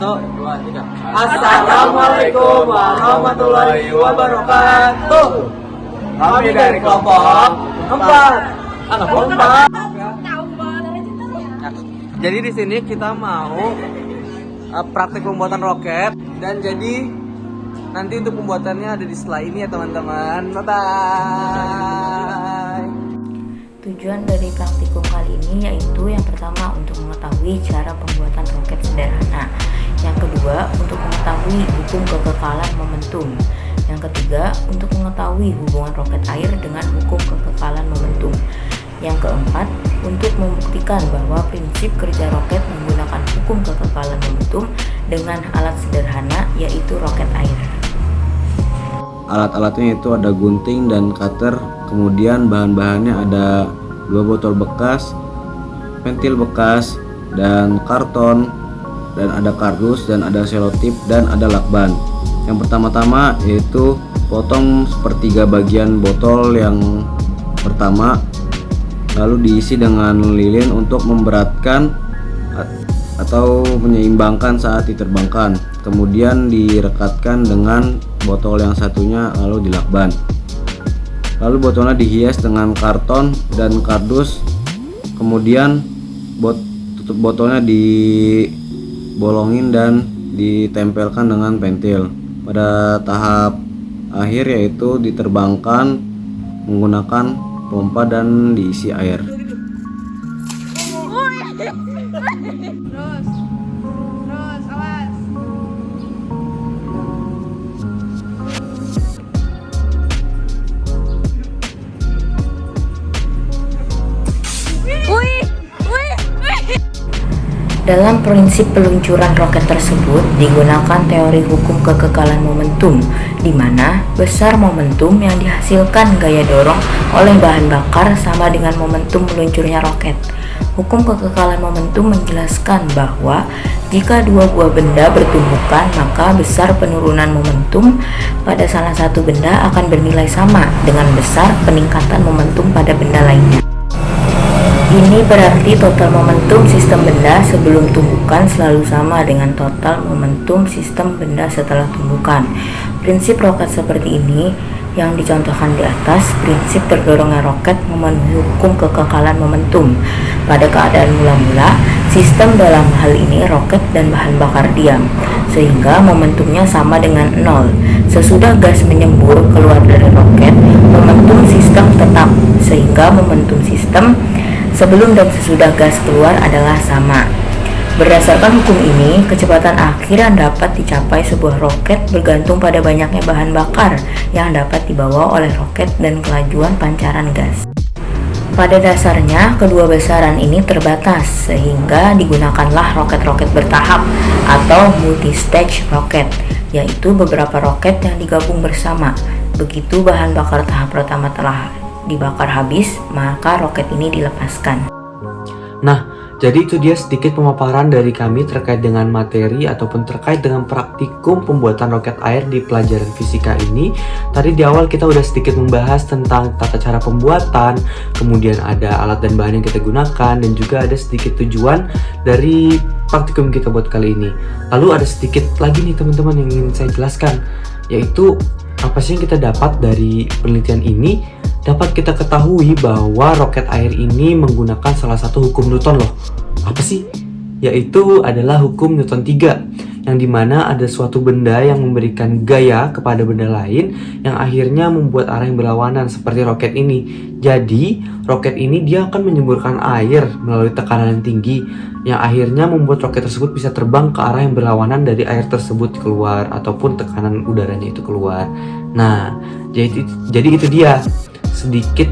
Dua, tiga. Assalamualaikum warahmatullahi wabarakatuh. Kami dari kelompok 4. Jadi di sini kita mau praktik pembuatan roket, dan jadi nanti untuk pembuatannya ada di setelah ini ya teman-teman. Bye bye. Tujuan dari praktikum kali ini yaitu yang pertama untuk mengetahui cara pembuatan roket sederhana, yang kedua untuk mengetahui hukum kekekalan momentum, yang ketiga untuk mengetahui hubungan roket air dengan hukum kekekalan momentum, yang keempat untuk membuktikan bahwa prinsip kerja roket menggunakan hukum kekekalan momentum dengan alat sederhana yaitu roket air. Alat-alatnya itu ada gunting dan cutter, kemudian bahan-bahannya ada 2 botol bekas, pentil bekas, dan karton, dan ada kardus, dan ada selotip, dan ada lakban. Yang pertama-tama yaitu potong sepertiga bagian botol yang pertama, lalu diisi dengan lilin untuk memberatkan atau menyeimbangkan saat diterbangkan. Kemudian direkatkan dengan botol yang satunya lalu dilakban. Lalu botolnya dihias dengan karton dan kardus. Kemudian tutup botolnya dibolongin dan ditempelkan dengan pentil. Pada tahap akhir yaitu diterbangkan menggunakan pompa dan diisi air. Terus awas. Dalam prinsip peluncuran roket tersebut digunakan teori hukum kekekalan momentum, di mana besar momentum yang dihasilkan gaya dorong oleh bahan bakar sama dengan momentum meluncurnya roket. Hukum kekekalan momentum menjelaskan bahwa jika dua buah benda bertumbukan, maka besar penurunan momentum pada salah satu benda akan bernilai sama dengan besar peningkatan momentum pada benda lainnya. Ini berarti total momentum sistem benda sebelum tumbukan selalu sama dengan total momentum sistem benda setelah tumbukan. Prinsip roket seperti ini yang dicontohkan di atas, prinsip terdorongnya roket memenuhi hukum kekekalan momentum. Pada keadaan mula-mula, sistem dalam hal ini roket dan bahan bakar diam, sehingga momentumnya sama dengan 0. Sesudah gas menyembur keluar dari roket, momentum sistem tetap, sehingga momentum sistem sebelum dan sesudah gas keluar adalah sama. Berdasarkan hukum ini, kecepatan akhir yang dapat dicapai sebuah roket bergantung pada banyaknya bahan bakar yang dapat dibawa oleh roket dan kelajuan pancaran gas. Pada dasarnya, kedua besaran ini terbatas, sehingga digunakanlah roket-roket bertahap atau multi-stage roket, yaitu beberapa roket yang digabung bersama. Begitu bahan bakar tahap pertama telah dibakar habis, maka roket ini dilepaskan. Nah, jadi itu dia sedikit pemaparan dari kami terkait dengan materi ataupun terkait dengan praktikum pembuatan roket air di pelajaran fisika ini. Tadi di awal kita udah sedikit membahas tentang tata cara pembuatan, kemudian ada alat dan bahan yang kita gunakan, dan juga ada sedikit tujuan dari praktikum kita buat kali ini. Lalu ada sedikit lagi nih teman-teman yang ingin saya jelaskan, yaitu apa sih yang kita dapat dari penelitian ini. Dapat kita ketahui bahwa roket air ini menggunakan salah satu hukum Newton loh. Apa sih? Yaitu adalah hukum Newton 3, yang dimana ada suatu benda yang memberikan gaya kepada benda lain yang akhirnya membuat arah yang berlawanan seperti roket ini. Jadi roket ini dia akan menyemburkan air melalui tekanan yang tinggi, yang akhirnya membuat roket tersebut bisa terbang ke arah yang berlawanan dari air tersebut keluar ataupun tekanan udaranya itu keluar. Nah, jadi itu dia sedikit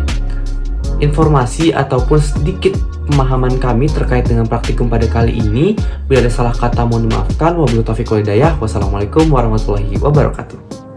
informasi ataupun sedikit pemahaman kami terkait dengan praktikum pada kali ini. Bila ada salah kata mohon dimaafkan. Wabillahi taufiq wal hidayah. Wassalamualaikum warahmatullahi wabarakatuh.